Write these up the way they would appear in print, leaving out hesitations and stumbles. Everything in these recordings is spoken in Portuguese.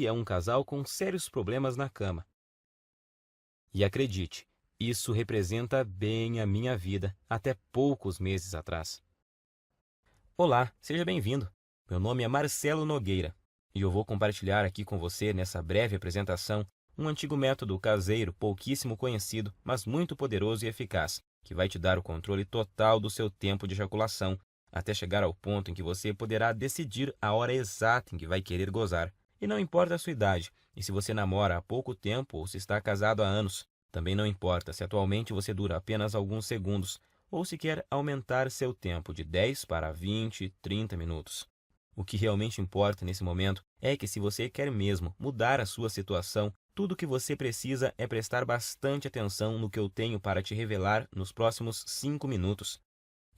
esse é um casal com sérios problemas na cama. E acredite, isso representa bem a minha vida até poucos meses atrás. Olá, seja bem-vindo. Meu nome é Marcelo Nogueira e eu vou compartilhar aqui com você, nessa breve apresentação, um antigo método caseiro pouquíssimo conhecido, mas muito poderoso e eficaz, que vai te dar o controle total do seu tempo de ejaculação, até chegar ao ponto em que você poderá decidir a hora exata em que vai querer gozar. E não importa a sua idade, e se você namora há pouco tempo ou se está casado há anos. Também não importa se atualmente você dura apenas alguns segundos, ou se quer aumentar seu tempo de 10 para 20, 30 minutos. O que realmente importa nesse momento é que, se você quer mesmo mudar a sua situação, tudo o que você precisa é prestar bastante atenção no que eu tenho para te revelar nos próximos 5 minutos.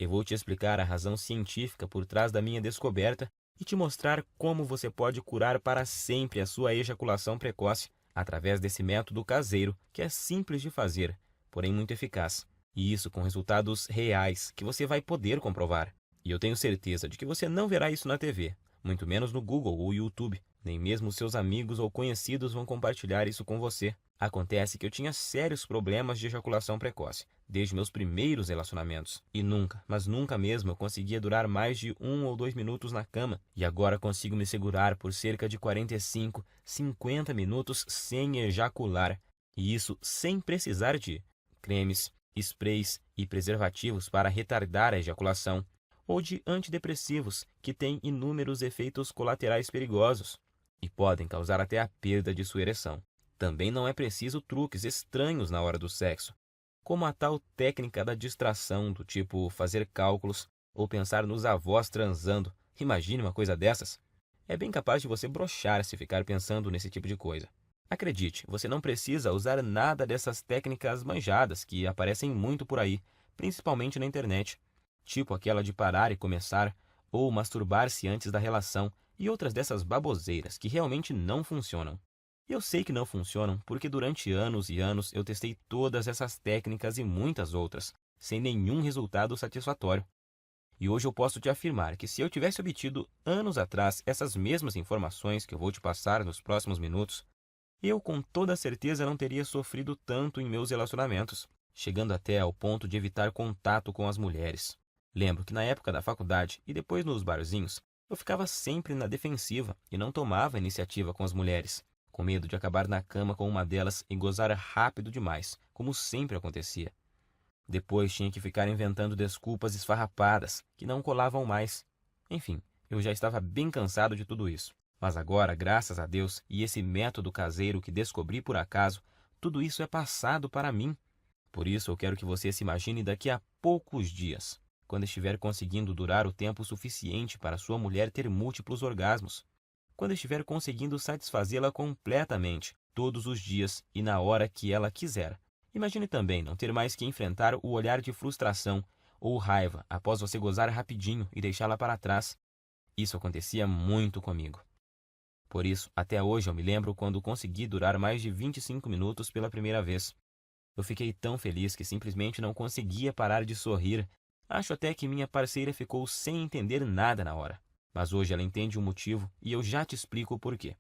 Eu vou te explicar a razão científica por trás da minha descoberta e te mostrar como você pode curar para sempre a sua ejaculação precoce através desse método caseiro que é simples de fazer, porém muito eficaz. E isso com resultados reais que você vai poder comprovar. E eu tenho certeza de que você não verá isso na TV, muito menos no Google ou YouTube, nem mesmo seus amigos ou conhecidos vão compartilhar isso com você. Acontece que eu tinha sérios problemas de ejaculação precoce, desde meus primeiros relacionamentos. E nunca, mas nunca mesmo eu conseguia durar mais de 1 ou 2 minutos na cama. E agora consigo me segurar por cerca de 45, 50 minutos sem ejacular. E isso sem precisar de cremes, sprays e preservativos para retardar a ejaculação, ou de antidepressivos que têm inúmeros efeitos colaterais perigosos e podem causar até a perda de sua ereção. Também não é preciso truques estranhos na hora do sexo, como a tal técnica da distração, do tipo fazer cálculos ou pensar nos avós transando. Imagine uma coisa dessas. É bem capaz de você broxar se ficar pensando nesse tipo de coisa. Acredite, você não precisa usar nada dessas técnicas manjadas que aparecem muito por aí, principalmente na internet, tipo aquela de parar e começar, ou masturbar-se antes da relação, e outras dessas baboseiras que realmente não funcionam. Eu sei que não funcionam porque durante anos e anos eu testei todas essas técnicas e muitas outras, sem nenhum resultado satisfatório. E hoje eu posso te afirmar que, se eu tivesse obtido anos atrás essas mesmas informações que eu vou te passar nos próximos minutos, eu com toda certeza não teria sofrido tanto em meus relacionamentos, chegando até ao ponto de evitar contato com as mulheres. Lembro que na época da faculdade e depois nos barzinhos, eu ficava sempre na defensiva e não tomava iniciativa com as mulheres, com medo de acabar na cama com uma delas e gozar rápido demais, como sempre acontecia. Depois tinha que ficar inventando desculpas esfarrapadas que não colavam mais. Enfim, eu já estava bem cansado de tudo isso. Mas agora, graças a Deus e esse método caseiro que descobri por acaso, tudo isso é passado para mim. Por isso eu quero que você se imagine daqui a poucos dias, quando estiver conseguindo durar o tempo suficiente para sua mulher ter múltiplos orgasmos, quando estiver conseguindo satisfazê-la completamente, todos os dias e na hora que ela quiser. Imagine também não ter mais que enfrentar o olhar de frustração ou raiva após você gozar rapidinho e deixá-la para trás. Isso acontecia muito comigo. Por isso, até hoje eu me lembro quando consegui durar mais de 25 minutos pela primeira vez. Eu fiquei tão feliz que simplesmente não conseguia parar de sorrir. Acho até que minha parceira ficou sem entender nada na hora. Mas hoje ela entende o motivo e eu já te explico o porquê.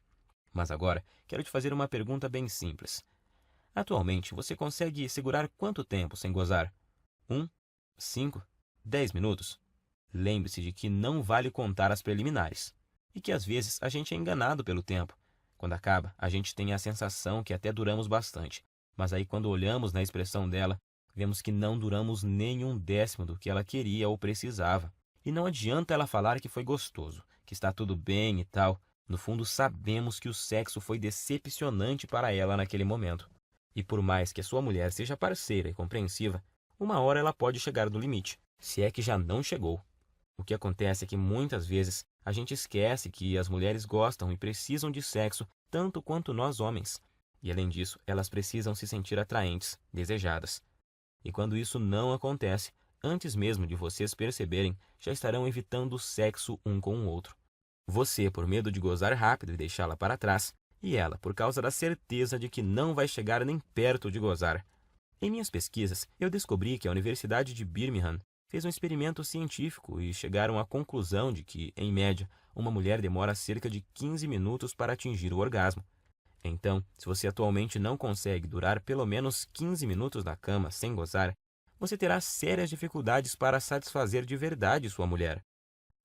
Mas agora, quero te fazer uma pergunta bem simples. Atualmente, você consegue segurar quanto tempo sem gozar? 1, 5, 10 minutos? Lembre-se de que não vale contar as preliminares. E que às vezes a gente é enganado pelo tempo. Quando acaba, a gente tem a sensação que até duramos bastante. Mas aí, quando olhamos na expressão dela, vemos que não duramos nem 1/10 do que ela queria ou precisava. E não adianta ela falar que foi gostoso, que está tudo bem e tal. No fundo, sabemos que o sexo foi decepcionante para ela naquele momento. E por mais que a sua mulher seja parceira e compreensiva, uma hora ela pode chegar no limite, se é que já não chegou. O que acontece é que muitas vezes a gente esquece que as mulheres gostam e precisam de sexo tanto quanto nós homens. E além disso, elas precisam se sentir atraentes, desejadas. E quando isso não acontece, antes mesmo de vocês perceberem, já estarão evitando o sexo um com o outro. Você, por medo de gozar rápido e deixá-la para trás, e ela, por causa da certeza de que não vai chegar nem perto de gozar. Em minhas pesquisas, eu descobri que a Universidade de Birmingham fez um experimento científico e chegaram à conclusão de que, em média, uma mulher demora cerca de 15 minutos para atingir o orgasmo. Então, se você atualmente não consegue durar pelo menos 15 minutos na cama sem gozar, você terá sérias dificuldades para satisfazer de verdade sua mulher.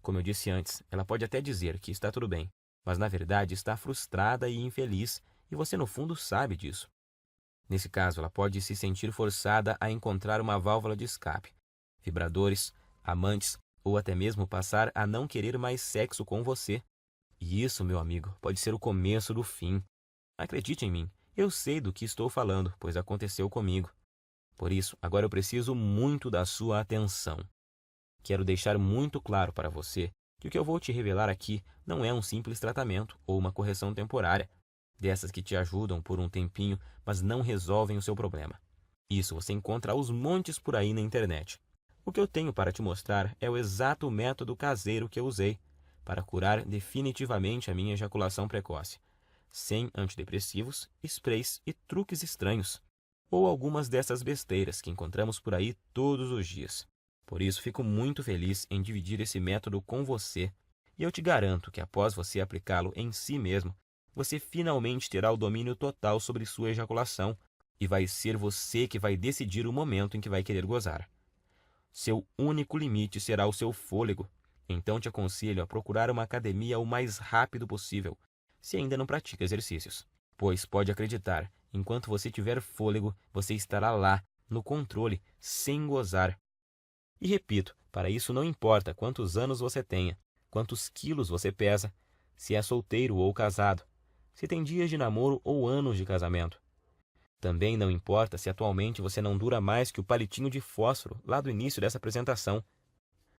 Como eu disse antes, ela pode até dizer que está tudo bem, mas na verdade está frustrada e infeliz, e você no fundo sabe disso. Nesse caso, ela pode se sentir forçada a encontrar uma válvula de escape, vibradores, amantes ou até mesmo passar a não querer mais sexo com você. E isso, meu amigo, pode ser o começo do fim. Acredite em mim, eu sei do que estou falando, pois aconteceu comigo. Por isso, agora eu preciso muito da sua atenção. Quero deixar muito claro para você que o que eu vou te revelar aqui não é um simples tratamento ou uma correção temporária, dessas que te ajudam por um tempinho, mas não resolvem o seu problema. Isso você encontra aos montes por aí na internet. O que eu tenho para te mostrar é o exato método caseiro que eu usei para curar definitivamente a minha ejaculação precoce, sem antidepressivos, sprays e truques estranhos, ou algumas dessas besteiras que encontramos por aí todos os dias. Por isso, fico muito feliz em dividir esse método com você, e eu te garanto que após você aplicá-lo em si mesmo, você finalmente terá o domínio total sobre sua ejaculação, e vai ser você que vai decidir o momento em que vai querer gozar. Seu único limite será o seu fôlego, então te aconselho a procurar uma academia o mais rápido possível, se ainda não pratica exercícios. Pois pode acreditar, enquanto você tiver fôlego, você estará lá, no controle, sem gozar. E repito, para isso não importa quantos anos você tenha, quantos quilos você pesa, se é solteiro ou casado, se tem dias de namoro ou anos de casamento. Também não importa se atualmente você não dura mais que o palitinho de fósforo lá do início dessa apresentação.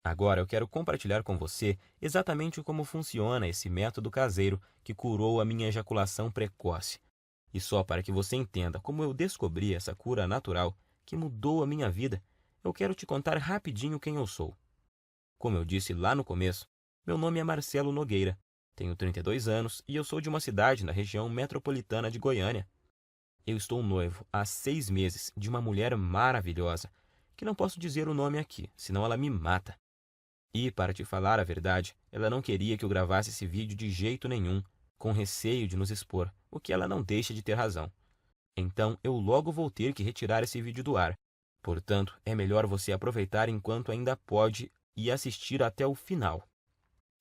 Agora eu quero compartilhar com você exatamente como funciona esse método caseiro que curou a minha ejaculação precoce. E só para que você entenda como eu descobri essa cura natural que mudou a minha vida, eu quero te contar rapidinho quem eu sou. Como eu disse lá no começo, meu nome é Marcelo Nogueira, tenho 32 anos e eu sou de uma cidade na região metropolitana de Goiânia. Eu estou noivo há 6 meses de uma mulher maravilhosa, que não posso dizer o nome aqui, senão ela me mata. E, para te falar a verdade, ela não queria que eu gravasse esse vídeo de jeito nenhum, com receio de nos expor, o que ela não deixa de ter razão. Então, eu logo vou ter que retirar esse vídeo do ar. Portanto, é melhor você aproveitar enquanto ainda pode e assistir até o final.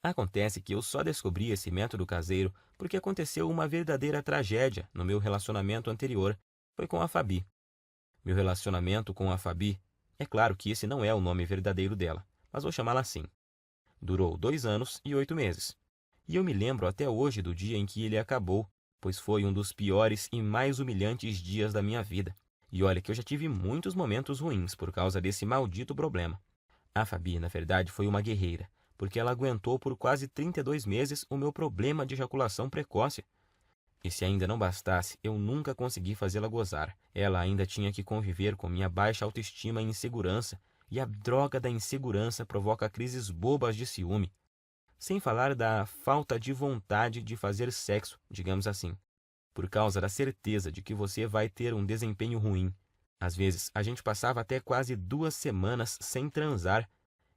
Acontece que eu só descobri esse método caseiro porque aconteceu uma verdadeira tragédia no meu relacionamento anterior. Foi com a Fabi. Meu relacionamento com a Fabi, é claro que esse não é o nome verdadeiro dela, mas vou chamá-la assim. Durou 2 anos e 8 meses. E eu me lembro até hoje do dia em que ele acabou, pois foi um dos piores e mais humilhantes dias da minha vida. E olha que eu já tive muitos momentos ruins por causa desse maldito problema. A Fabi, na verdade, foi uma guerreira, porque ela aguentou por quase 32 meses o meu problema de ejaculação precoce. E se ainda não bastasse, eu nunca consegui fazê-la gozar. Ela ainda tinha que conviver com minha baixa autoestima e insegurança, e a droga da insegurança provoca crises bobas de ciúme. Sem falar da falta de vontade de fazer sexo, digamos assim, por causa da certeza de que você vai ter um desempenho ruim. Às vezes, a gente passava até quase 2 semanas sem transar.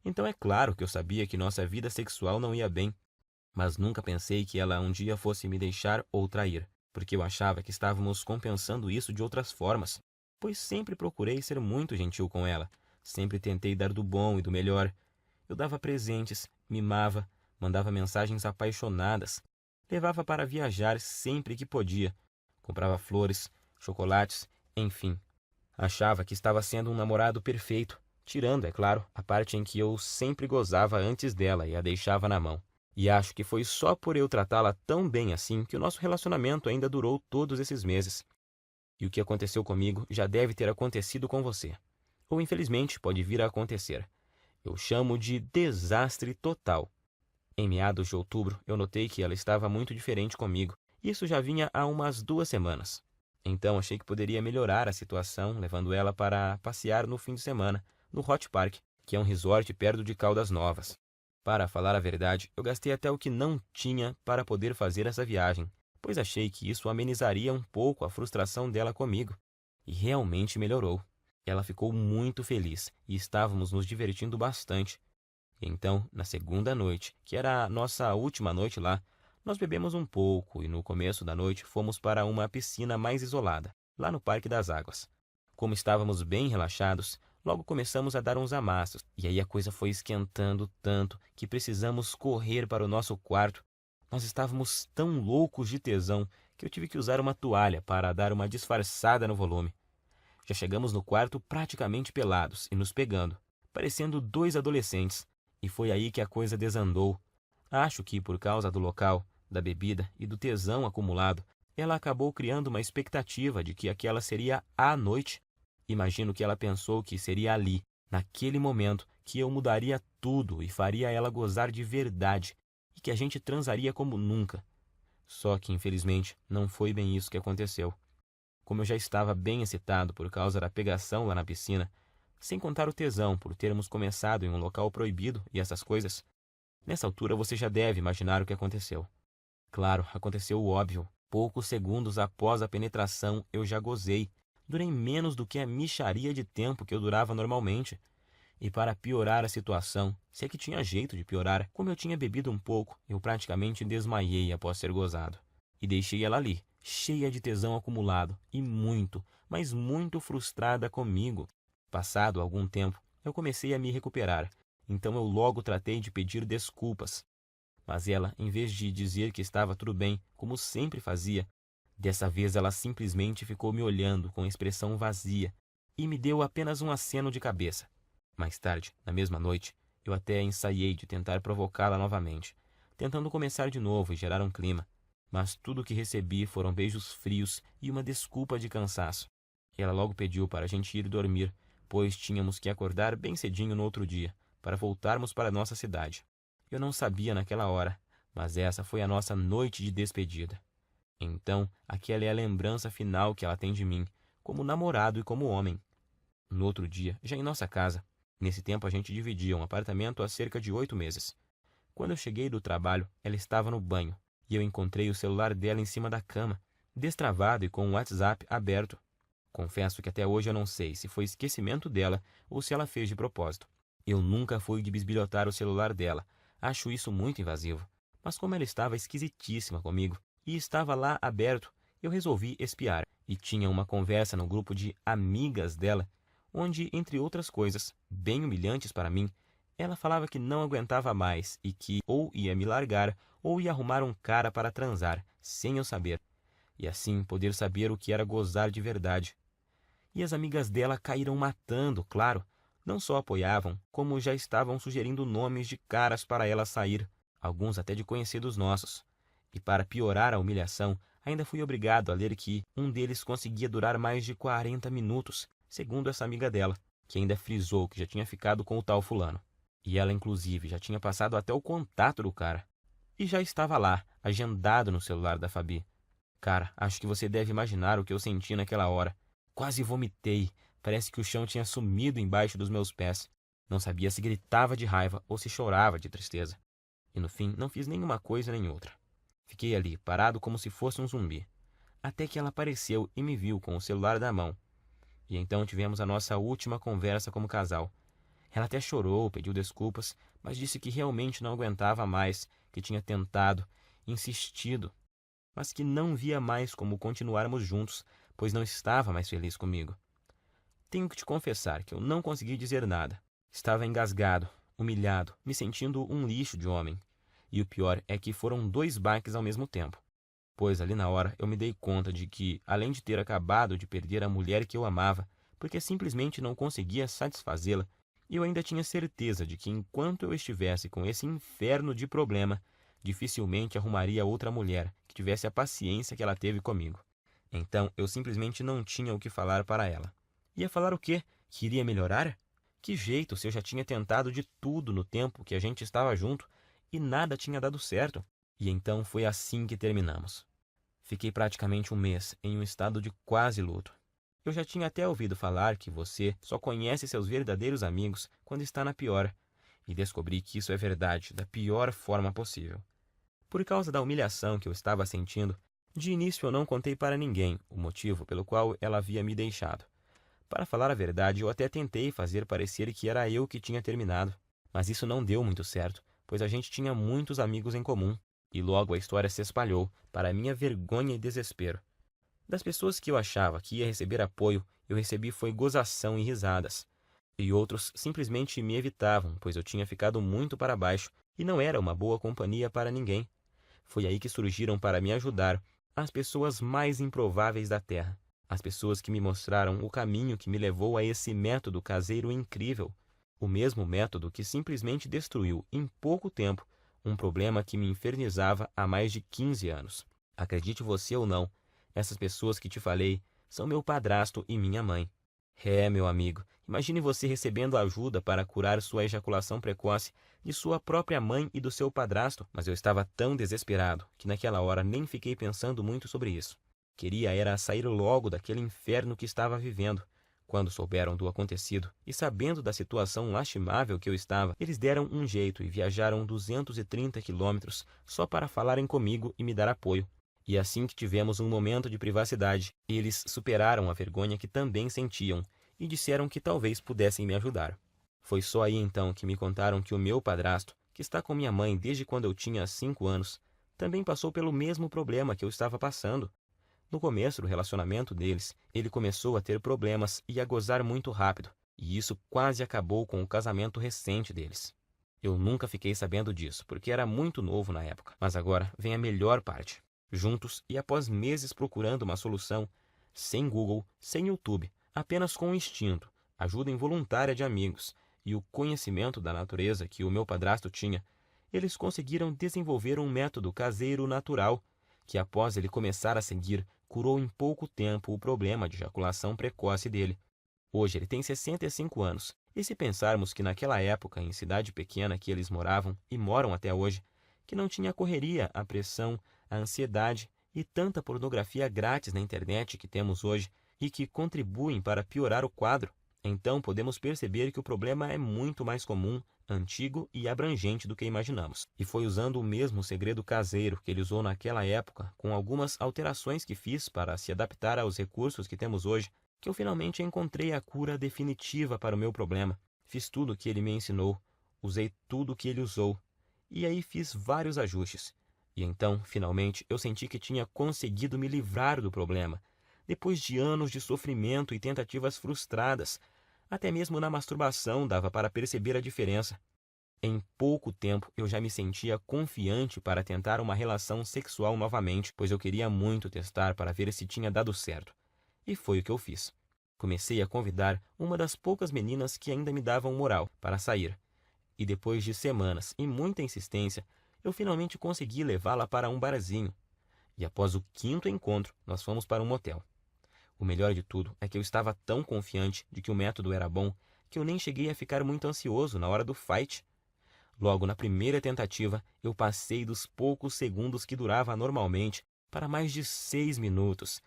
Então é claro que eu sabia que nossa vida sexual não ia bem, mas nunca pensei que ela um dia fosse me deixar ou trair, porque eu achava que estávamos compensando isso de outras formas, pois sempre procurei ser muito gentil com ela, sempre tentei dar do bom e do melhor. Eu dava presentes, mimava, mandava mensagens apaixonadas, levava para viajar sempre que podia, comprava flores, chocolates, enfim. Achava que estava sendo um namorado perfeito, tirando, é claro, a parte em que eu sempre gozava antes dela e a deixava na mão. E acho que foi só por eu tratá-la tão bem assim que o nosso relacionamento ainda durou todos esses meses. E o que aconteceu comigo já deve ter acontecido com você. Ou infelizmente pode vir a acontecer. Eu chamo de desastre total. Em meados de outubro, eu notei que ela estava muito diferente comigo. Isso já vinha há umas 2 semanas. Então achei que poderia melhorar a situação, levando ela para passear no fim de semana, no Hot Park, que é um resort perto de Caldas Novas. Para falar a verdade, eu gastei até o que não tinha para poder fazer essa viagem, pois achei que isso amenizaria um pouco a frustração dela comigo. E realmente melhorou. Ela ficou muito feliz e estávamos nos divertindo bastante. Então, na segunda noite, que era a nossa última noite lá, nós bebemos um pouco e no começo da noite fomos para uma piscina mais isolada, lá no Parque das Águas. Como estávamos bem relaxados, logo começamos a dar uns amassos, e aí a coisa foi esquentando tanto que precisamos correr para o nosso quarto. Nós estávamos tão loucos de tesão que eu tive que usar uma toalha para dar uma disfarçada no volume. Já chegamos no quarto praticamente pelados e nos pegando, parecendo dois adolescentes, e foi aí que a coisa desandou. Acho que, por causa do local, da bebida e do tesão acumulado, ela acabou criando uma expectativa de que aquela seria a noite. Imagino que ela pensou que seria ali, naquele momento, que eu mudaria tudo e faria ela gozar de verdade, e que a gente transaria como nunca. Só que, infelizmente, não foi bem isso que aconteceu. Como eu já estava bem excitado por causa da pegação lá na piscina, sem contar o tesão por termos começado em um local proibido e essas coisas, nessa altura você já deve imaginar o que aconteceu. Claro, aconteceu o óbvio. Poucos segundos após a penetração, eu já gozei. Durei menos do que a mixaria de tempo que eu durava normalmente. E para piorar a situação, se é que tinha jeito de piorar, como eu tinha bebido um pouco, eu praticamente desmaiei após ser gozado. E deixei ela ali, cheia de tesão acumulado e muito, mas muito frustrada comigo. Passado algum tempo, eu comecei a me recuperar, então eu logo tratei de pedir desculpas. Mas ela, em vez de dizer que estava tudo bem, como sempre fazia, dessa vez ela simplesmente ficou me olhando com expressão vazia e me deu apenas um aceno de cabeça. Mais tarde, na mesma noite, eu até ensaiei de tentar provocá-la novamente, tentando começar de novo e gerar um clima. Mas tudo o que recebi foram beijos frios e uma desculpa de cansaço. Ela logo pediu para a gente ir dormir, pois tínhamos que acordar bem cedinho no outro dia, para voltarmos para nossa cidade. Eu não sabia naquela hora, mas essa foi a nossa noite de despedida. Então, aquela é a lembrança final que ela tem de mim, como namorado e como homem. No outro dia, já em nossa casa, nesse tempo a gente dividia um apartamento há cerca de 8 meses. Quando eu cheguei do trabalho, ela estava no banho, e eu encontrei o celular dela em cima da cama, destravado e com o WhatsApp aberto. Confesso que até hoje eu não sei se foi esquecimento dela ou se ela fez de propósito. Eu nunca fui de bisbilhotar o celular dela, acho isso muito invasivo. Mas como ela estava esquisitíssima comigo e estava lá aberto, eu resolvi espiar. E tinha uma conversa no grupo de amigas dela, onde, entre outras coisas, bem humilhantes para mim, ela falava que não aguentava mais e que ou ia me largar ou ia arrumar um cara para transar, sem eu saber. E assim poder saber o que era gozar de verdade. E as amigas dela caíram matando, claro. Não só apoiavam, como já estavam sugerindo nomes de caras para ela sair, alguns até de conhecidos nossos. E para piorar a humilhação, ainda fui obrigado a ler que um deles conseguia durar mais de 40 minutos, segundo essa amiga dela, que ainda frisou que já tinha ficado com o tal fulano. E ela, inclusive, já tinha passado até o contato do cara. E já estava lá, agendado no celular da Fabi. Cara, acho que você deve imaginar o que eu senti naquela hora. Quase vomitei. Parece que o chão tinha sumido embaixo dos meus pés. Não sabia se gritava de raiva ou se chorava de tristeza. E no fim, não fiz nenhuma coisa nem outra. Fiquei ali, parado como se fosse um zumbi. Até que ela apareceu e me viu com o celular na mão. E então tivemos a nossa última conversa como casal. Ela até chorou, pediu desculpas, mas disse que realmente não aguentava mais, que tinha tentado, insistido, mas que não via mais como continuarmos juntos, pois não estava mais feliz comigo. Tenho que te confessar que eu não consegui dizer nada. Estava engasgado, humilhado, me sentindo um lixo de homem. E o pior é que foram 2 baques ao mesmo tempo. Pois ali na hora eu me dei conta de que, além de ter acabado de perder a mulher que eu amava, porque simplesmente não conseguia satisfazê-la, eu ainda tinha certeza de que enquanto eu estivesse com esse inferno de problema, dificilmente arrumaria outra mulher que tivesse a paciência que ela teve comigo. Então eu simplesmente não tinha o que falar para ela. Ia falar o quê? Que iria melhorar? Que jeito se eu já tinha tentado de tudo no tempo que a gente estava junto e nada tinha dado certo? E então foi assim que terminamos. Fiquei praticamente um mês em um estado de quase luto. Eu já tinha até ouvido falar que você só conhece seus verdadeiros amigos quando está na pior, e descobri que isso é verdade da pior forma possível. Por causa da humilhação que eu estava sentindo, de início eu não contei para ninguém o motivo pelo qual ela havia me deixado. Para falar a verdade, eu até tentei fazer parecer que era eu que tinha terminado, mas isso não deu muito certo, pois a gente tinha muitos amigos em comum, e logo a história se espalhou, para minha vergonha e desespero. Das pessoas que eu achava que ia receber apoio, eu recebi foi gozação e risadas. E outros simplesmente me evitavam, pois eu tinha ficado muito para baixo e não era uma boa companhia para ninguém. Foi aí que surgiram para me ajudar as pessoas mais improváveis da Terra. As pessoas que me mostraram o caminho que me levou a esse método caseiro incrível. O mesmo método que simplesmente destruiu, em pouco tempo, um problema que me infernizava há mais de 15 anos. Acredite você ou não, essas pessoas que te falei são meu padrasto e minha mãe. Meu amigo, imagine você recebendo ajuda para curar sua ejaculação precoce de sua própria mãe e do seu padrasto, mas eu estava tão desesperado que naquela hora nem fiquei pensando muito sobre isso. Queria era sair logo daquele inferno que estava vivendo. Quando souberam do acontecido e sabendo da situação lastimável que eu estava, eles deram um jeito e viajaram 230 quilômetros só para falarem comigo e me dar apoio. E assim que tivemos um momento de privacidade, eles superaram a vergonha que também sentiam e disseram que talvez pudessem me ajudar. Foi só aí então que me contaram que o meu padrasto, que está com minha mãe desde quando eu tinha 5 anos, também passou pelo mesmo problema que eu estava passando. No começo do relacionamento deles, ele começou a ter problemas e a gozar muito rápido, e isso quase acabou com o casamento recente deles. Eu nunca fiquei sabendo disso, porque era muito novo na época, mas agora vem a melhor parte. Juntos e após meses procurando uma solução, sem Google, sem YouTube, apenas com o instinto, ajuda involuntária de amigos e o conhecimento da natureza que o meu padrasto tinha, eles conseguiram desenvolver um método caseiro natural, que após ele começar a seguir, curou em pouco tempo o problema de ejaculação precoce dele. Hoje ele tem 65 anos, e se pensarmos que naquela época, em cidade pequena que eles moravam e moram até hoje, que não tinha a correria, a pressão, a ansiedade e tanta pornografia grátis na internet que temos hoje e que contribuem para piorar o quadro, então podemos perceber que o problema é muito mais comum, antigo e abrangente do que imaginamos. E foi usando o mesmo segredo caseiro que ele usou naquela época, com algumas alterações que fiz para se adaptar aos recursos que temos hoje, que eu finalmente encontrei a cura definitiva para o meu problema. Fiz tudo o que ele me ensinou, usei tudo o que ele usou, e aí fiz vários ajustes. E então, finalmente, eu senti que tinha conseguido me livrar do problema, depois de anos de sofrimento e tentativas frustradas. Até mesmo na masturbação dava para perceber a diferença. Em pouco tempo, eu já me sentia confiante para tentar uma relação sexual novamente, pois eu queria muito testar para ver se tinha dado certo. E foi o que eu fiz. Comecei a convidar uma das poucas meninas que ainda me davam moral para sair. E depois de semanas e muita insistência, eu finalmente consegui levá-la para um barzinho. E após o 5º encontro, nós fomos para um motel. O melhor de tudo é que eu estava tão confiante de que o método era bom que eu nem cheguei a ficar muito ansioso na hora do fight. Logo na primeira tentativa, eu passei dos poucos segundos que durava normalmente para mais de 6 minutos.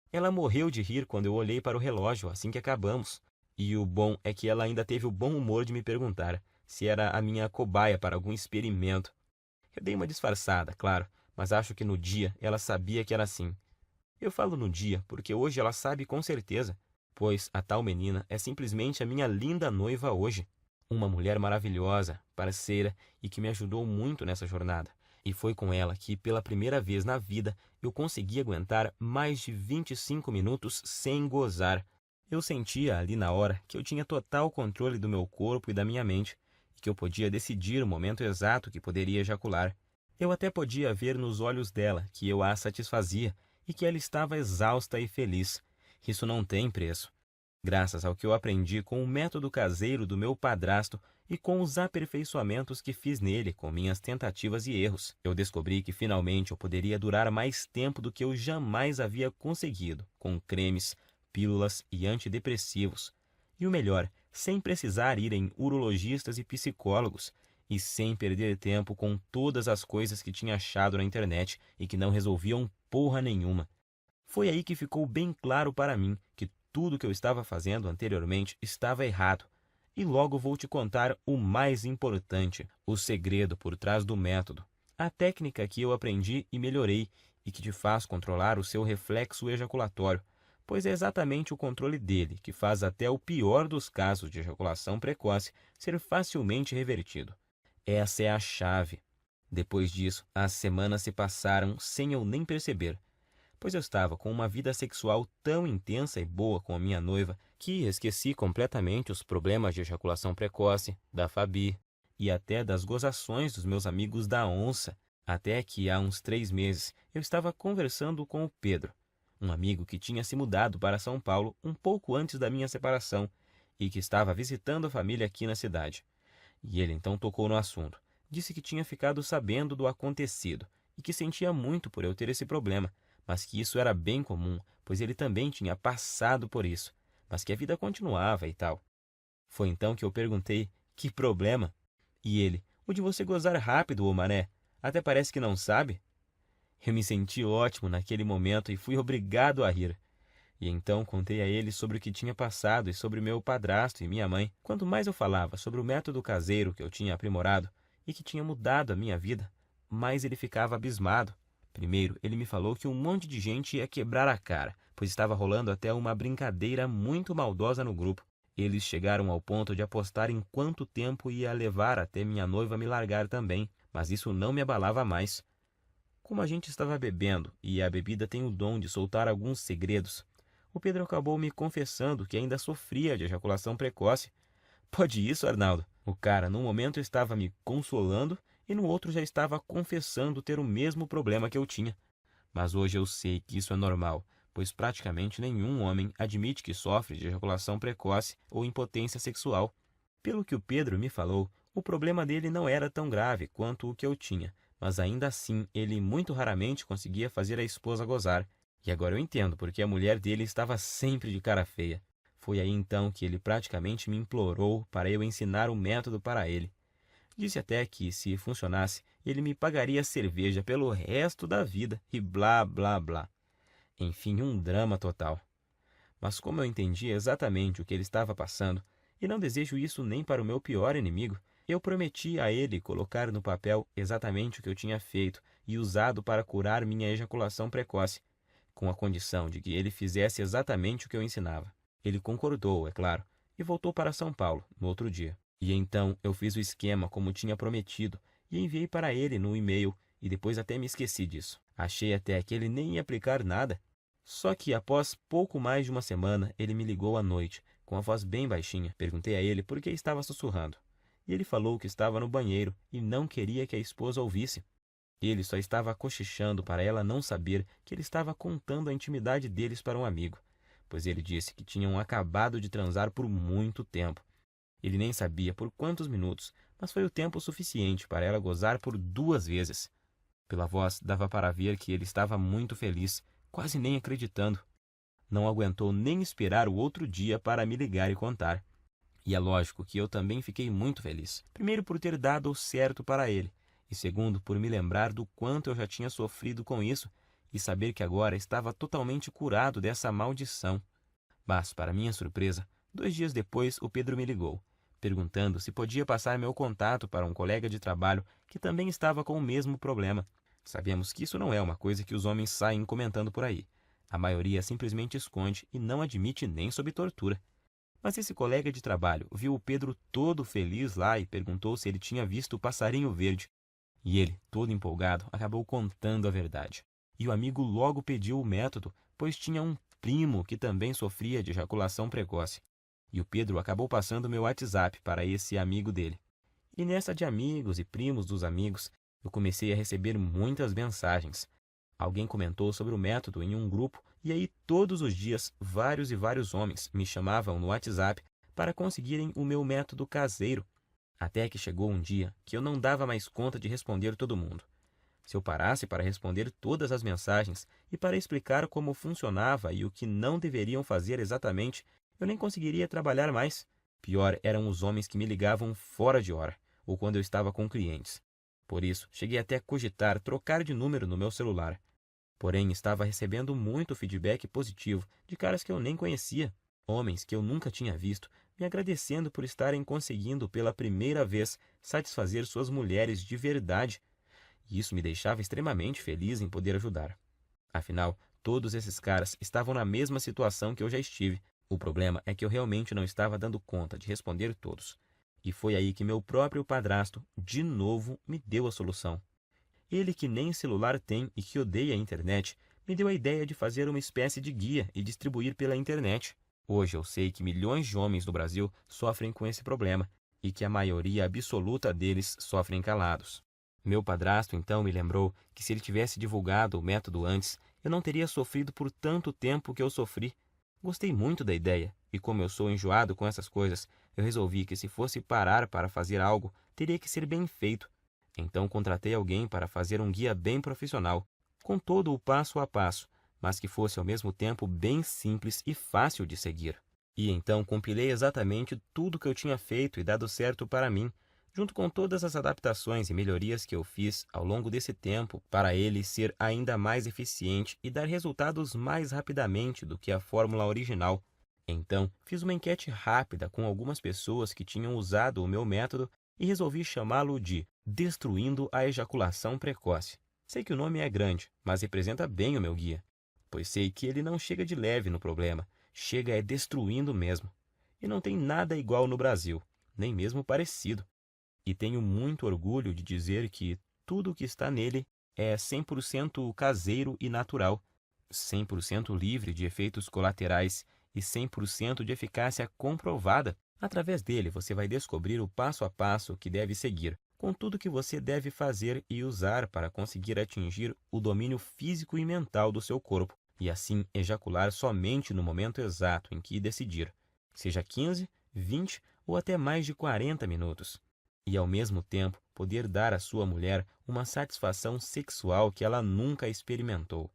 Ela morreu de rir quando eu olhei para o relógio assim que acabamos. E o bom é que ela ainda teve o bom humor de me perguntar se era a minha cobaia para algum experimento. Eu dei uma disfarçada, claro, mas acho que no dia ela sabia que era assim. Eu falo no dia porque hoje ela sabe com certeza, pois a tal menina é simplesmente a minha linda noiva hoje. Uma mulher maravilhosa, parceira e que me ajudou muito nessa jornada. E foi com ela que, pela primeira vez na vida, eu consegui aguentar mais de 25 minutos sem gozar. Eu sentia ali na hora que eu tinha total controle do meu corpo e da minha mente, e que eu podia decidir o momento exato que poderia ejacular. Eu até podia ver nos olhos dela que eu a satisfazia e que ela estava exausta e feliz. Isso não tem preço. Graças ao que eu aprendi com o método caseiro do meu padrasto e com os aperfeiçoamentos que fiz nele com minhas tentativas e erros, eu descobri que finalmente eu poderia durar mais tempo do que eu jamais havia conseguido, com cremes, pílulas e antidepressivos. E o melhor, sem precisar ir em urologistas e psicólogos, e sem perder tempo com todas as coisas que tinha achado na internet e que não resolviam porra nenhuma. Foi aí que ficou bem claro para mim que tudo que eu estava fazendo anteriormente estava errado. E logo vou te contar o mais importante, o segredo por trás do método. A técnica que eu aprendi e melhorei e que te faz controlar o seu reflexo ejaculatório, pois é exatamente o controle dele que faz até o pior dos casos de ejaculação precoce ser facilmente revertido. Essa é a chave. Depois disso, as semanas se passaram sem eu nem perceber, pois eu estava com uma vida sexual tão intensa e boa com a minha noiva que esqueci completamente os problemas de ejaculação precoce, da Fabi e até das gozações dos meus amigos da onça, até que há uns 3 meses eu estava conversando com o Pedro, um amigo que tinha se mudado para São Paulo um pouco antes da minha separação e que estava visitando a família aqui na cidade. E ele então tocou no assunto. Disse que tinha ficado sabendo do acontecido e que sentia muito por eu ter esse problema, mas que isso era bem comum, pois ele também tinha passado por isso, mas que a vida continuava e tal. Foi então que eu perguntei: que problema? E ele: o de você gozar rápido, ô mané. Até parece que não sabe. Eu me senti ótimo naquele momento e fui obrigado a rir. E então contei a ele sobre o que tinha passado e sobre meu padrasto e minha mãe. Quanto mais eu falava sobre o método caseiro que eu tinha aprimorado e que tinha mudado a minha vida, mais ele ficava abismado. Primeiro, ele me falou que um monte de gente ia quebrar a cara, pois estava rolando até uma brincadeira muito maldosa no grupo. Eles chegaram ao ponto de apostar em quanto tempo ia levar até minha noiva me largar também, mas isso não me abalava mais. Como a gente estava bebendo, e a bebida tem o dom de soltar alguns segredos, o Pedro acabou me confessando que ainda sofria de ejaculação precoce. Pode isso, Arnaldo? O cara, num momento, estava me consolando e no outro já estava confessando ter o mesmo problema que eu tinha. Mas hoje eu sei que isso é normal, pois praticamente nenhum homem admite que sofre de ejaculação precoce ou impotência sexual. Pelo que o Pedro me falou, o problema dele não era tão grave quanto o que eu tinha, mas ainda assim ele muito raramente conseguia fazer a esposa gozar. E agora eu entendo porque a mulher dele estava sempre de cara feia. Foi aí então que ele praticamente me implorou para eu ensinar o método para ele. Disse até que, se funcionasse, ele me pagaria cerveja pelo resto da vida e blá blá blá. Enfim, um drama total. Mas como eu entendi exatamente o que ele estava passando, e não desejo isso nem para o meu pior inimigo, eu prometi a ele colocar no papel exatamente o que eu tinha feito e usado para curar minha ejaculação precoce, com a condição de que ele fizesse exatamente o que eu ensinava. Ele concordou, é claro, e voltou para São Paulo no outro dia. E então eu fiz o esquema como tinha prometido e enviei para ele no e-mail e depois até me esqueci disso. Achei até que ele nem ia aplicar nada. Só que após pouco mais de uma semana ele me ligou à noite, com a voz bem baixinha. Perguntei a ele por que estava sussurrando. E ele falou que estava no banheiro e não queria que a esposa ouvisse. Ele só estava cochichando para ela não saber que ele estava contando a intimidade deles para um amigo, pois ele disse que tinham acabado de transar por muito tempo. Ele nem sabia por quantos minutos, mas foi o tempo suficiente para ela gozar por 2 vezes. Pela voz, dava para ver que ele estava muito feliz, quase nem acreditando. Não aguentou nem esperar o outro dia para me ligar e contar. E é lógico que eu também fiquei muito feliz. Primeiro por ter dado o certo para ele, e segundo por me lembrar do quanto eu já tinha sofrido com isso e saber que agora estava totalmente curado dessa maldição. Mas, para minha surpresa, 2 dias depois o Pedro me ligou, perguntando se podia passar meu contato para um colega de trabalho que também estava com o mesmo problema. Sabemos que isso não é uma coisa que os homens saem comentando por aí. A maioria simplesmente esconde e não admite nem sob tortura. Mas esse colega de trabalho viu o Pedro todo feliz lá e perguntou se ele tinha visto o passarinho verde. E ele, todo empolgado, acabou contando a verdade. E o amigo logo pediu o método, pois tinha um primo que também sofria de ejaculação precoce. E o Pedro acabou passando meu WhatsApp para esse amigo dele. E nessa de amigos e primos dos amigos, eu comecei a receber muitas mensagens. Alguém comentou sobre o método em um grupo e aí todos os dias vários e vários homens me chamavam no WhatsApp para conseguirem o meu método caseiro. Até que chegou um dia que eu não dava mais conta de responder todo mundo. Se eu parasse para responder todas as mensagens e para explicar como funcionava e o que não deveriam fazer exatamente, eu nem conseguiria trabalhar mais. Pior eram os homens que me ligavam fora de hora, ou quando eu estava com clientes. Por isso, cheguei até a cogitar trocar de número no meu celular. Porém, estava recebendo muito feedback positivo de caras que eu nem conhecia, homens que eu nunca tinha visto, me agradecendo por estarem conseguindo pela primeira vez satisfazer suas mulheres de verdade. E isso me deixava extremamente feliz em poder ajudar. Afinal, Todos esses caras estavam na mesma situação que eu já estive. O problema é que eu realmente não estava dando conta de responder todos. E foi aí que meu próprio padrasto, de novo, me deu a solução. Ele, que nem celular tem e que odeia a internet, me deu a ideia de fazer uma espécie de guia e distribuir pela internet. Hoje eu sei que milhões de homens no Brasil sofrem com esse problema e que a maioria absoluta deles sofrem calados. Meu padrasto então me lembrou que se ele tivesse divulgado o método antes, eu não teria sofrido por tanto tempo que eu sofri. Gostei muito da ideia, e como eu sou enjoado com essas coisas, eu resolvi que se fosse parar para fazer algo, teria que ser bem feito. Então contratei alguém para fazer um guia bem profissional, com todo o passo a passo, mas que fosse ao mesmo tempo bem simples e fácil de seguir. E então compilei exatamente tudo que eu tinha feito e dado certo para mim, junto com todas as adaptações e melhorias que eu fiz ao longo desse tempo para ele ser ainda mais eficiente e dar resultados mais rapidamente do que a fórmula original. Então, fiz uma enquete rápida com algumas pessoas que tinham usado o meu método e resolvi chamá-lo de Destruindo a Ejaculação Precoce. Sei que o nome é grande, mas representa bem o meu guia, pois sei que ele não chega de leve no problema, chega é destruindo mesmo. E não tem nada igual no Brasil, nem mesmo parecido. E tenho muito orgulho de dizer que tudo o que está nele é 100% caseiro e natural, 100% livre de efeitos colaterais e 100% de eficácia comprovada. Através dele, você vai descobrir o passo a passo que deve seguir, com tudo que você deve fazer e usar para conseguir atingir o domínio físico e mental do seu corpo, e assim ejacular somente no momento exato em que decidir, seja 15, 20 ou até mais de 40 minutos. E ao mesmo tempo poder dar à sua mulher uma satisfação sexual que ela nunca experimentou.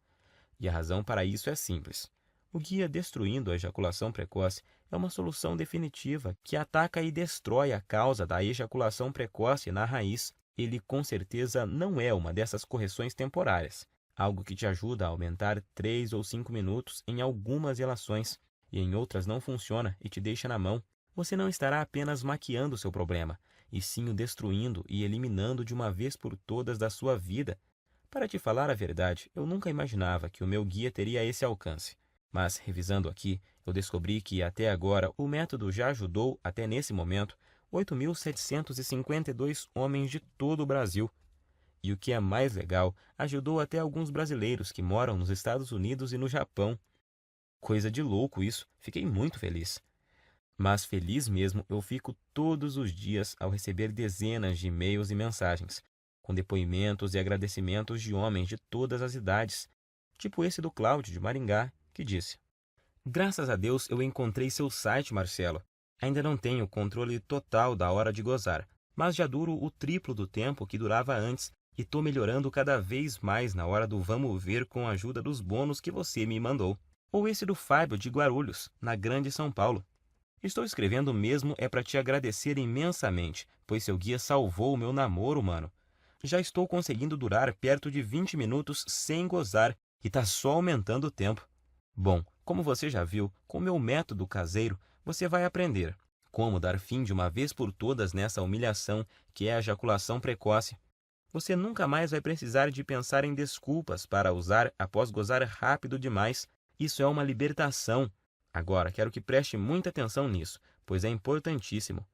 E a razão para isso é simples. O guia Destruindo a Ejaculação Precoce é uma solução definitiva que ataca e destrói a causa da ejaculação precoce na raiz. Ele com certeza não é uma dessas correções temporárias, algo que te ajuda a aumentar 3 ou 5 minutos em algumas relações e em outras não funciona e te deixa na mão. Você não estará apenas maquiando seu problema, e sim o destruindo e eliminando de uma vez por todas da sua vida. Para te falar a verdade, eu nunca imaginava que o meu guia teria esse alcance. Mas, revisando aqui, eu descobri que até agora o método já ajudou, até nesse momento, 8.752 homens de todo o Brasil. E o que é mais legal, ajudou até alguns brasileiros que moram nos Estados Unidos e no Japão. Coisa de louco isso, fiquei muito feliz. Mas feliz mesmo eu fico todos os dias ao receber dezenas de e-mails e mensagens, com depoimentos e agradecimentos de homens de todas as idades, tipo esse do Cláudio de Maringá, que disse: Graças a Deus eu encontrei seu site, Marcelo. Ainda não tenho controle total da hora de gozar, mas já duro o triplo do tempo que durava antes e estou melhorando cada vez mais na hora do vamos ver com a ajuda dos bônus que você me mandou. Ou esse do Fábio de Guarulhos, na Grande São Paulo. Estou escrevendo mesmo é para te agradecer imensamente, pois seu guia salvou o meu namoro, mano. Já estou conseguindo durar perto de 20 minutos sem gozar e tá só aumentando o tempo. Bom, como você já viu, com o meu método caseiro, você vai aprender como dar fim de uma vez por todas nessa humilhação que é a ejaculação precoce. Você nunca mais vai precisar de pensar em desculpas para usar após gozar rápido demais. Isso é uma libertação. Agora, quero que preste muita atenção nisso, pois é importantíssimo.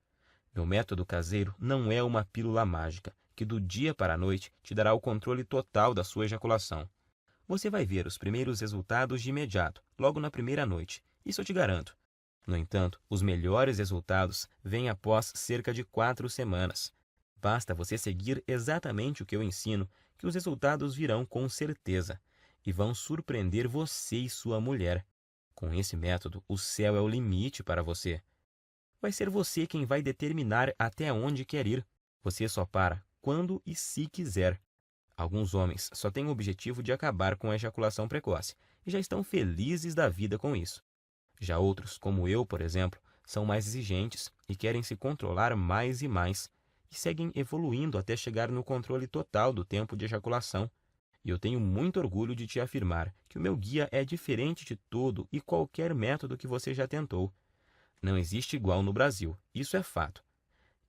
Meu método caseiro não é uma pílula mágica, que do dia para a noite te dará o controle total da sua ejaculação. Você vai ver os primeiros resultados de imediato, logo na primeira noite, isso eu te garanto. No entanto, os melhores resultados vêm após cerca de 4 semanas. Basta você seguir exatamente o que eu ensino, que os resultados virão com certeza, e vão surpreender você e sua mulher. Com esse método, o céu é o limite para você. Vai ser você quem vai determinar até onde quer ir. Você só para quando e se quiser. Alguns homens só têm o objetivo de acabar com a ejaculação precoce e já estão felizes da vida com isso. Já outros, como eu, por exemplo, são mais exigentes e querem se controlar mais e seguem evoluindo até chegar no controle total do tempo de ejaculação. E eu tenho muito orgulho de te afirmar que o meu guia é diferente de todo e qualquer método que você já tentou. Não existe igual no Brasil, isso é fato.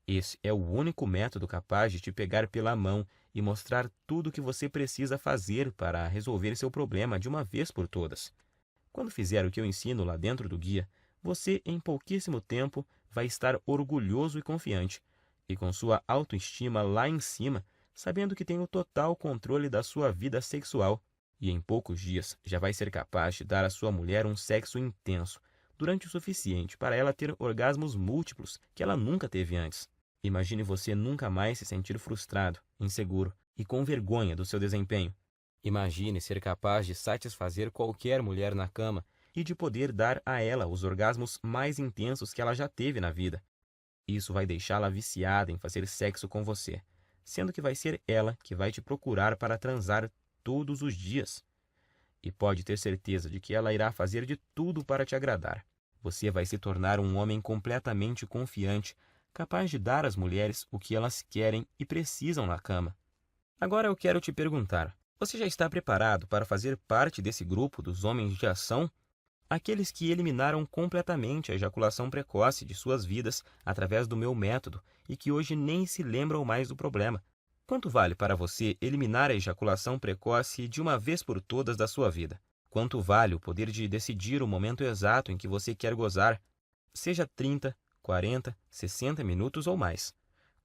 Esse é o único método capaz de te pegar pela mão e mostrar tudo o que você precisa fazer para resolver seu problema de uma vez por todas. Quando fizer o que eu ensino lá dentro do guia, você, em pouquíssimo tempo, vai estar orgulhoso e confiante, e com sua autoestima lá em cima, sabendo que tem o total controle da sua vida sexual, e em poucos dias já vai ser capaz de dar à sua mulher um sexo intenso, durante o suficiente para ela ter orgasmos múltiplos que ela nunca teve antes. Imagine você nunca mais se sentir frustrado, inseguro e com vergonha do seu desempenho. Imagine ser capaz de satisfazer qualquer mulher na cama e de poder dar a ela os orgasmos mais intensos que ela já teve na vida. Isso vai deixá-la viciada em fazer sexo com você, sendo que vai ser ela que vai te procurar para transar todos os dias. E pode ter certeza de que ela irá fazer de tudo para te agradar. Você vai se tornar um homem completamente confiante, capaz de dar às mulheres o que elas querem e precisam na cama. Agora eu quero te perguntar, você já está preparado para fazer parte desse grupo dos homens de ação? Aqueles que eliminaram completamente a ejaculação precoce de suas vidas através do meu método e que hoje nem se lembram mais do problema. Quanto vale para você eliminar a ejaculação precoce de uma vez por todas da sua vida? Quanto vale o poder de decidir o momento exato em que você quer gozar, seja 30, 40, 60 minutos ou mais?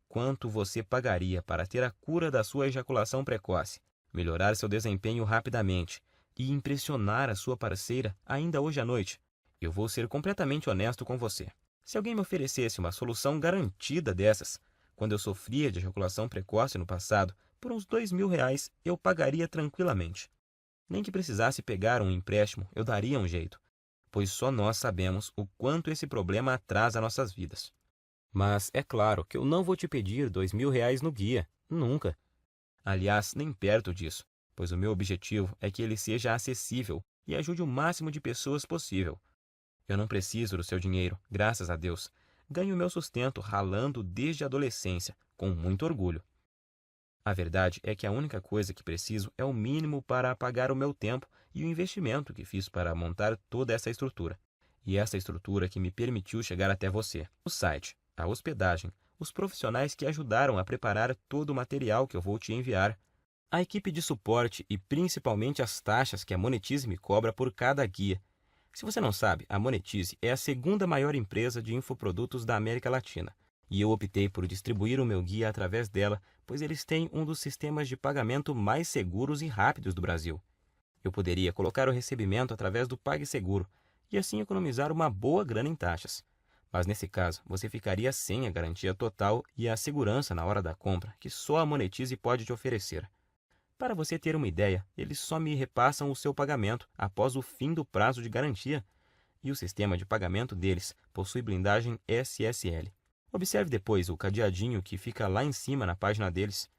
Quanto você pagaria para ter a cura da sua ejaculação precoce, melhorar seu desempenho rapidamente e impressionar a sua parceira ainda hoje à noite? Eu vou ser completamente honesto com você. Se alguém me oferecesse uma solução garantida dessas, quando eu sofria de ejaculação precoce no passado, por uns R$ 2.000 eu pagaria tranquilamente. Nem que precisasse pegar um empréstimo, eu daria um jeito, pois só nós sabemos o quanto esse problema atrasa nossas vidas. Mas é claro que eu não vou te pedir R$ 2.000 no guia, nunca. Aliás, nem perto disso, pois o meu objetivo é que ele seja acessível e ajude o máximo de pessoas possível. Eu não preciso do seu dinheiro, graças a Deus. Ganho meu sustento ralando desde a adolescência, com muito orgulho. A verdade é que a única coisa que preciso é o mínimo para pagar o meu tempo e o investimento que fiz para montar toda essa estrutura. E essa estrutura que me permitiu chegar até você. O site, a hospedagem, os profissionais que ajudaram a preparar todo o material que eu vou te enviar, a equipe de suporte e principalmente as taxas que a Monetize me cobra por cada guia. Se você não sabe, a Monetize é a segunda maior empresa de infoprodutos da América Latina. E eu optei por distribuir o meu guia através dela, pois eles têm um dos sistemas de pagamento mais seguros e rápidos do Brasil. Eu poderia colocar o recebimento através do PagSeguro e assim economizar uma boa grana em taxas. Mas nesse caso, você ficaria sem a garantia total e a segurança na hora da compra que só a Monetize pode te oferecer. Para você ter uma ideia, eles só me repassam o seu pagamento após o fim do prazo de garantia, e o sistema de pagamento deles possui blindagem SSL. Observe depois o cadeadinho que fica lá em cima na página deles,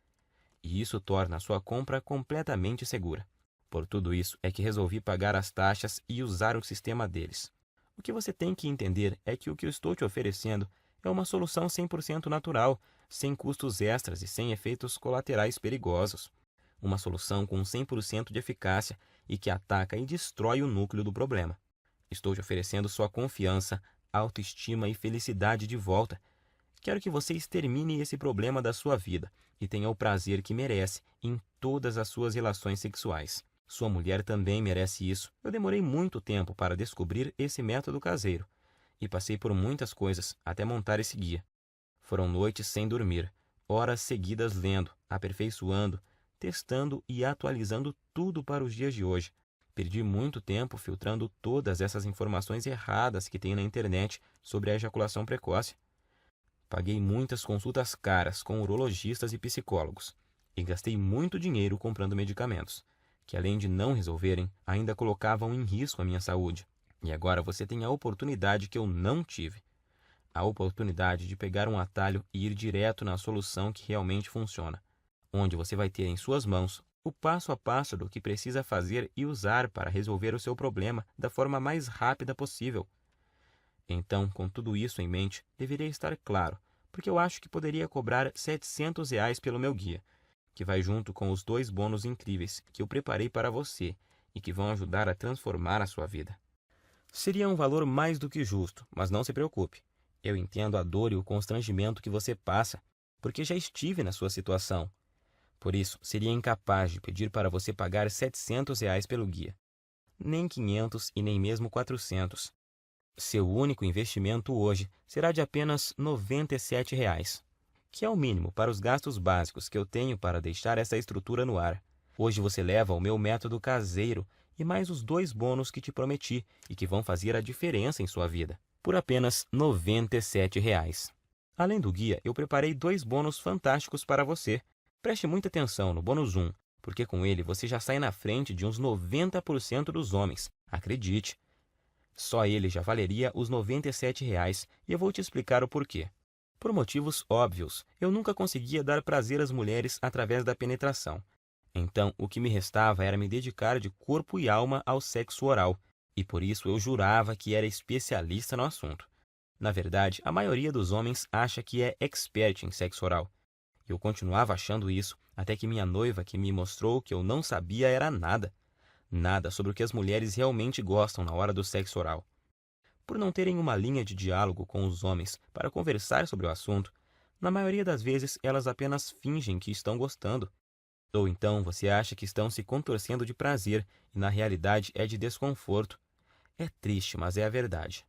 e isso torna a sua compra completamente segura. Por tudo isso é que resolvi pagar as taxas e usar o sistema deles. O que você tem que entender é que o que eu estou te oferecendo é uma solução 100% natural, sem custos extras e sem efeitos colaterais perigosos. Uma solução com 100% de eficácia e que ataca e destrói o núcleo do problema. Estou te oferecendo sua confiança, autoestima e felicidade de volta. Quero que você extermine esse problema da sua vida e tenha o prazer que merece em todas as suas relações sexuais. Sua mulher também merece isso. Eu demorei muito tempo para descobrir esse método caseiro e passei por muitas coisas até montar esse guia. Foram noites sem dormir, horas seguidas lendo, aperfeiçoando, testando e atualizando tudo para os dias de hoje. Perdi muito tempo filtrando todas essas informações erradas que tem na internet sobre a ejaculação precoce. Paguei muitas consultas caras com urologistas e psicólogos e gastei muito dinheiro comprando medicamentos, que além de não resolverem, ainda colocavam em risco a minha saúde. E agora você tem a oportunidade que eu não tive. A oportunidade de pegar um atalho e ir direto na solução que realmente funciona, onde você vai ter em suas mãos o passo a passo do que precisa fazer e usar para resolver o seu problema da forma mais rápida possível. Então, com tudo isso em mente, deveria estar claro, porque eu acho que poderia cobrar R$ 700 pelo meu guia, que vai junto com os 2 bônus incríveis que eu preparei para você e que vão ajudar a transformar a sua vida. Seria um valor mais do que justo, mas não se preocupe. Eu entendo a dor e o constrangimento que você passa, porque já estive na sua situação. Por isso, seria incapaz de pedir para você pagar R$ 700 pelo guia. Nem 500 e nem mesmo 400. Seu único investimento hoje será de apenas R$ 97, que é o mínimo para os gastos básicos que eu tenho para deixar essa estrutura no ar. Hoje você leva o meu método caseiro e mais os 2 bônus que te prometi e que vão fazer a diferença em sua vida, por apenas R$ 97. Além do guia, eu preparei 2 bônus fantásticos para você. Preste muita atenção no bônus 1, porque com ele você já sai na frente de uns 90% dos homens. Acredite. Só ele já valeria os R$ 97 e eu vou te explicar o porquê. Por motivos óbvios, eu nunca conseguia dar prazer às mulheres através da penetração. Então, o que me restava era me dedicar de corpo e alma ao sexo oral, e por isso eu jurava que era especialista no assunto. Na verdade, a maioria dos homens acha que é expert em sexo oral. Eu continuava achando isso, até que minha noiva que me mostrou que eu não sabia era nada. Nada sobre o que as mulheres realmente gostam na hora do sexo oral. Por não terem uma linha de diálogo com os homens para conversar sobre o assunto, na maioria das vezes elas apenas fingem que estão gostando. Ou então você acha que estão se contorcendo de prazer e na realidade é de desconforto. É triste, mas é a verdade.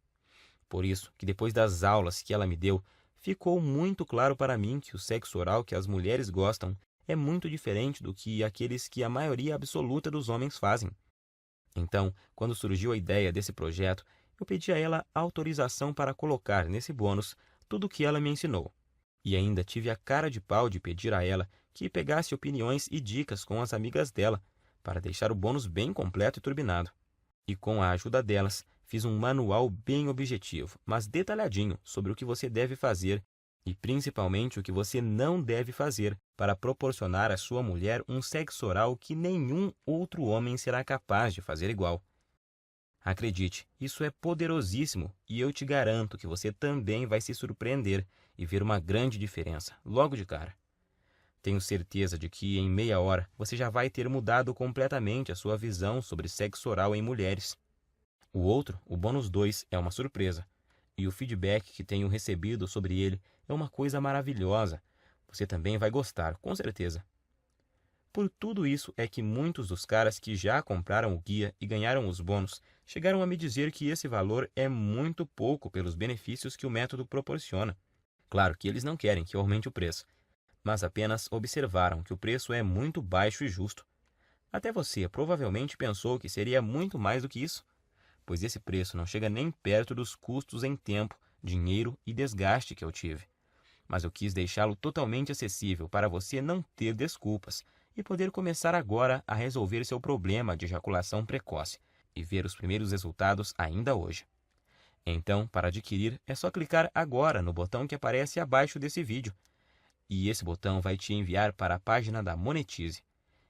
Por isso que depois das aulas que ela me deu, ficou muito claro para mim que o sexo oral que as mulheres gostam é muito diferente do que aqueles que a maioria absoluta dos homens fazem. Então, quando surgiu a ideia desse projeto, eu pedi a ela autorização para colocar nesse bônus tudo o que ela me ensinou. E ainda tive a cara de pau de pedir a ela que pegasse opiniões e dicas com as amigas dela, para deixar o bônus bem completo e turbinado. E com a ajuda delas, fiz um manual bem objetivo, mas detalhadinho sobre o que você deve fazer e principalmente o que você não deve fazer para proporcionar à sua mulher um sexo oral que nenhum outro homem será capaz de fazer igual. Acredite, isso é poderosíssimo e eu te garanto que você também vai se surpreender e ver uma grande diferença, logo de cara. Tenho certeza de que em meia hora você já vai ter mudado completamente a sua visão sobre sexo oral em mulheres. O outro, o bônus 2, é uma surpresa. E o feedback que tenho recebido sobre ele é uma coisa maravilhosa. Você também vai gostar, com certeza. Por tudo isso é que muitos dos caras que já compraram o guia e ganharam os bônus chegaram a me dizer que esse valor é muito pouco pelos benefícios que o método proporciona. Claro que eles não querem que eu aumente o preço, mas apenas observaram que o preço é muito baixo e justo. Até você provavelmente pensou que seria muito mais do que isso, pois esse preço não chega nem perto dos custos em tempo, dinheiro e desgaste que eu tive. Mas eu quis deixá-lo totalmente acessível para você não ter desculpas e poder começar agora a resolver seu problema de ejaculação precoce e ver os primeiros resultados ainda hoje. Então, para adquirir, é só clicar agora no botão que aparece abaixo desse vídeo. E esse botão vai te enviar para a página da Monetize.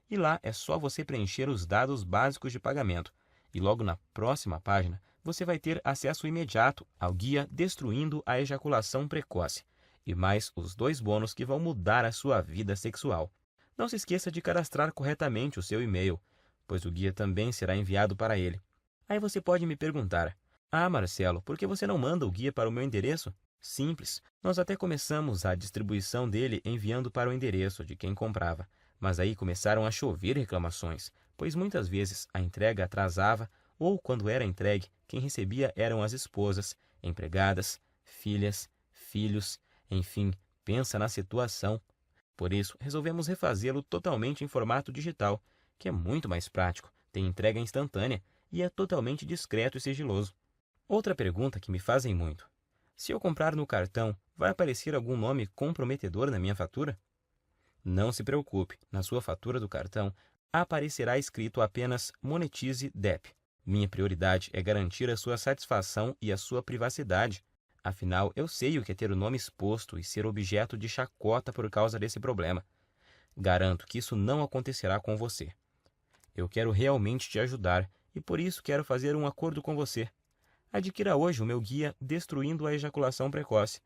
E lá é só você preencher os dados básicos de pagamento. E logo na próxima página, você vai ter acesso imediato ao guia Destruindo a Ejaculação Precoce e mais os 2 bônus que vão mudar a sua vida sexual. Não se esqueça de cadastrar corretamente o seu e-mail, pois o guia também será enviado para ele. Aí você pode me perguntar: "Ah, Marcelo, por que você não manda o guia para o meu endereço?" Simples, nós até começamos a distribuição dele enviando para o endereço de quem comprava, mas aí começaram a chover reclamações, pois muitas vezes a entrega atrasava ou, quando era entregue, quem recebia eram as esposas, empregadas, filhas, filhos, enfim, pensa na situação. Por isso, resolvemos refazê-lo totalmente em formato digital, que é muito mais prático, tem entrega instantânea e é totalmente discreto e sigiloso. Outra pergunta que me fazem muito: se eu comprar no cartão, vai aparecer algum nome comprometedor na minha fatura? Não se preocupe, na sua fatura do cartão aparecerá escrito apenas Monetize DEP. Minha prioridade é garantir a sua satisfação e a sua privacidade. Afinal, eu sei o que é ter o nome exposto e ser objeto de chacota por causa desse problema. Garanto que isso não acontecerá com você. Eu quero realmente te ajudar e por isso quero fazer um acordo com você. Adquira hoje o meu guia Destruindo a Ejaculação Precoce.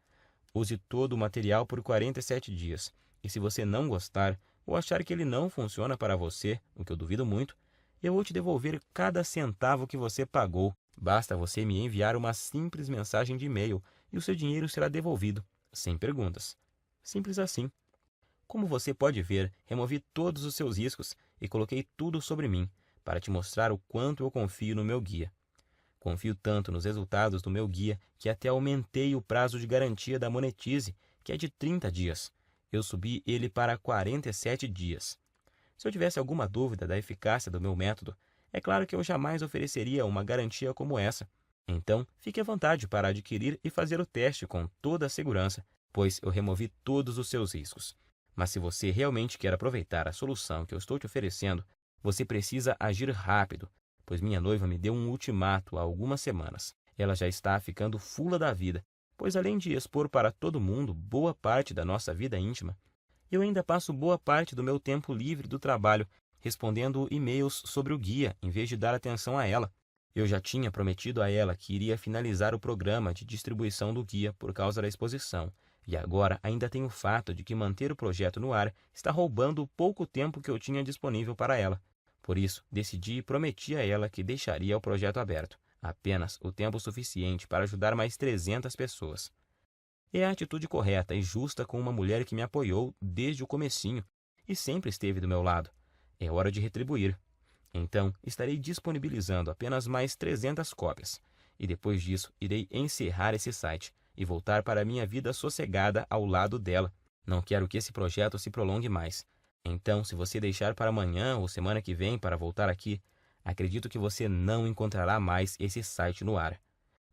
Use todo o material por 47 dias. E se você não gostar ou achar que ele não funciona para você, o que eu duvido muito, eu vou te devolver cada centavo que você pagou. Basta você me enviar uma simples mensagem de e-mail e o seu dinheiro será devolvido, sem perguntas. Simples assim. Como você pode ver, removi todos os seus riscos e coloquei tudo sobre mim, para te mostrar o quanto eu confio no meu guia. Confio tanto nos resultados do meu guia que até aumentei o prazo de garantia da Monetize, que é de 30 dias. Eu subi ele para 47 dias. Se eu tivesse alguma dúvida da eficácia do meu método, é claro que eu jamais ofereceria uma garantia como essa. Então, fique à vontade para adquirir e fazer o teste com toda a segurança, pois eu removi todos os seus riscos. Mas se você realmente quer aproveitar a solução que eu estou te oferecendo, você precisa agir rápido, pois minha noiva me deu um ultimato há algumas semanas. Ela já está ficando fula da vida, pois além de expor para todo mundo boa parte da nossa vida íntima, eu ainda passo boa parte do meu tempo livre do trabalho respondendo e-mails sobre o guia em vez de dar atenção a ela. Eu já tinha prometido a ela que iria finalizar o programa de distribuição do guia por causa da exposição, e agora ainda tem o fato de que manter o projeto no ar está roubando o pouco tempo que eu tinha disponível para ela. Por isso, decidi e prometi a ela que deixaria o projeto aberto, apenas o tempo suficiente para ajudar mais 300 pessoas. É a atitude correta e justa com uma mulher que me apoiou desde o comecinho e sempre esteve do meu lado. É hora de retribuir. Então, estarei disponibilizando apenas mais 300 cópias, e depois disso irei encerrar esse site e voltar para a minha vida sossegada ao lado dela. Não quero que esse projeto se prolongue mais. Então, se você deixar para amanhã ou semana que vem para voltar aqui, acredito que você não encontrará mais esse site no ar.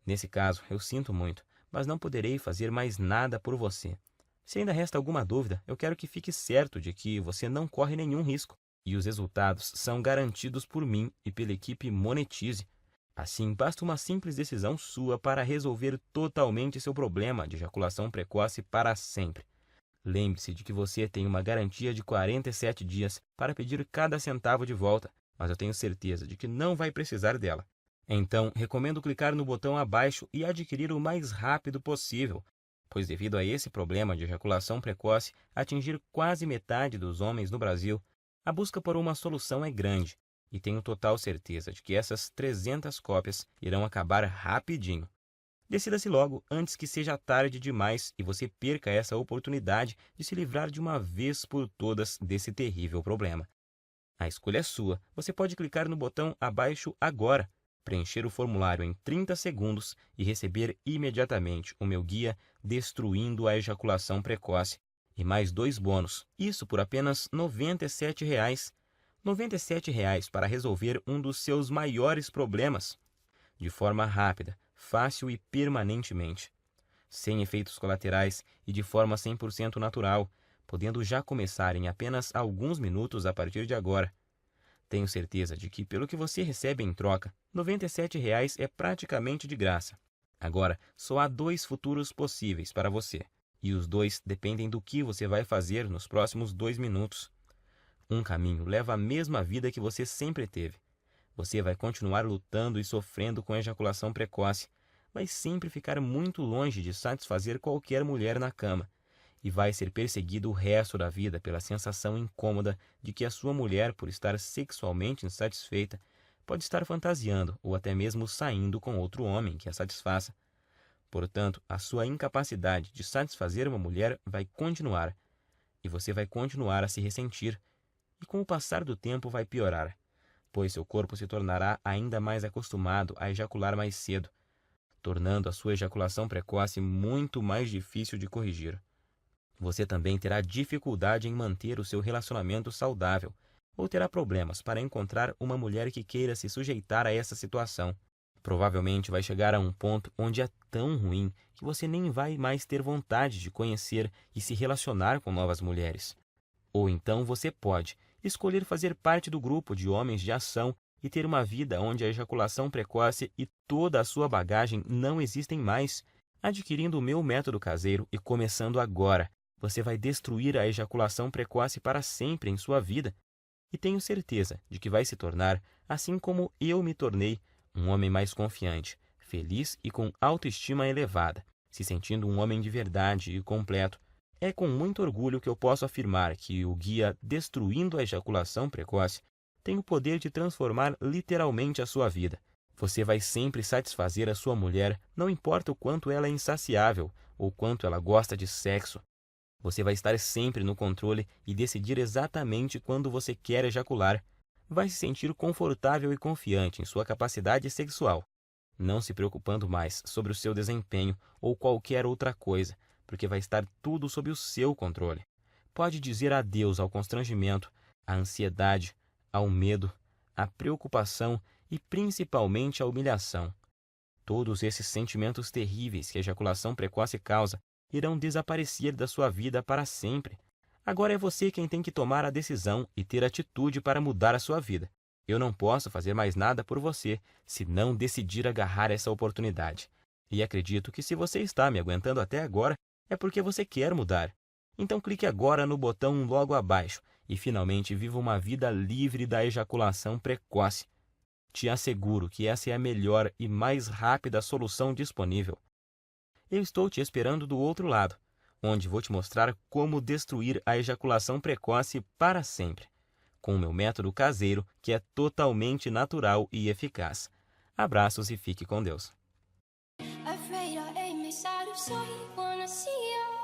Nesse caso, eu sinto muito, mas não poderei fazer mais nada por você. Se ainda resta alguma dúvida, eu quero que fique certo de que você não corre nenhum risco, e os resultados são garantidos por mim e pela equipe Monetize. Assim, basta uma simples decisão sua para resolver totalmente seu problema de ejaculação precoce para sempre. Lembre-se de que você tem uma garantia de 47 dias para pedir cada centavo de volta, mas eu tenho certeza de que não vai precisar dela. Então, recomendo clicar no botão abaixo e adquirir o mais rápido possível, pois devido a esse problema de ejaculação precoce atingir quase metade dos homens no Brasil, a busca por uma solução é grande, e tenho total certeza de que essas 300 cópias irão acabar rapidinho. Decida-se logo antes que seja tarde demais e você perca essa oportunidade de se livrar de uma vez por todas desse terrível problema. A escolha é sua. Você pode clicar no botão abaixo agora, preencher o formulário em 30 segundos e receber imediatamente o meu guia Destruindo a Ejaculação Precoce e mais 2 bônus. Isso por apenas R$ 97,00. R$ 97,00 para resolver um dos seus maiores problemas, de forma rápida, fácil e permanentemente, sem efeitos colaterais e de forma 100% natural, podendo já começar em apenas alguns minutos a partir de agora. Tenho certeza de que, pelo que você recebe em troca, R$ 97,00 é praticamente de graça. Agora, só há 2 futuros possíveis para você, e os 2 dependem do que você vai fazer nos próximos 2 minutos. Um caminho leva à mesma vida que você sempre teve. Você vai continuar lutando e sofrendo com ejaculação precoce, vai sempre ficar muito longe de satisfazer qualquer mulher na cama, e vai ser perseguido o resto da vida pela sensação incômoda de que a sua mulher, por estar sexualmente insatisfeita, pode estar fantasiando ou até mesmo saindo com outro homem que a satisfaça. Portanto, a sua incapacidade de satisfazer uma mulher vai continuar, e você vai continuar a se ressentir, e com o passar do tempo vai piorar, pois seu corpo se tornará ainda mais acostumado a ejacular mais cedo, tornando a sua ejaculação precoce muito mais difícil de corrigir. Você também terá dificuldade em manter o seu relacionamento saudável, ou terá problemas para encontrar uma mulher que queira se sujeitar a essa situação. Provavelmente vai chegar a um ponto onde é tão ruim que você nem vai mais ter vontade de conhecer e se relacionar com novas mulheres. Ou então você pode escolher fazer parte do grupo de homens de ação e ter uma vida onde a ejaculação precoce e toda a sua bagagem não existem mais. Adquirindo o meu método caseiro e começando agora, você vai destruir a ejaculação precoce para sempre em sua vida. E tenho certeza de que vai se tornar, assim como eu me tornei, um homem mais confiante, feliz e com autoestima elevada, se sentindo um homem de verdade e completo. É com muito orgulho que eu posso afirmar que o guia Destruindo a Ejaculação Precoce tem o poder de transformar literalmente a sua vida. Você vai sempre satisfazer a sua mulher, não importa o quanto ela é insaciável ou quanto ela gosta de sexo. Você vai estar sempre no controle e decidir exatamente quando você quer ejacular. Vai se sentir confortável e confiante em sua capacidade sexual, não se preocupando mais sobre o seu desempenho ou qualquer outra coisa, porque vai estar tudo sob o seu controle. Pode dizer adeus ao constrangimento, à ansiedade, ao medo, à preocupação e principalmente à humilhação. Todos esses sentimentos terríveis que a ejaculação precoce causa irão desaparecer da sua vida para sempre. Agora é você quem tem que tomar a decisão e ter atitude para mudar a sua vida. Eu não posso fazer mais nada por você se não decidir agarrar essa oportunidade. E acredito que se você está me aguentando até agora, é porque você quer mudar. Então clique agora no botão logo abaixo e finalmente viva uma vida livre da ejaculação precoce. Te asseguro que essa é a melhor e mais rápida solução disponível. Eu estou te esperando do outro lado, onde vou te mostrar como destruir a ejaculação precoce para sempre, com o meu método caseiro que é totalmente natural e eficaz. Abraços e fique com Deus. Afraid our aim is out of sight, wanna see you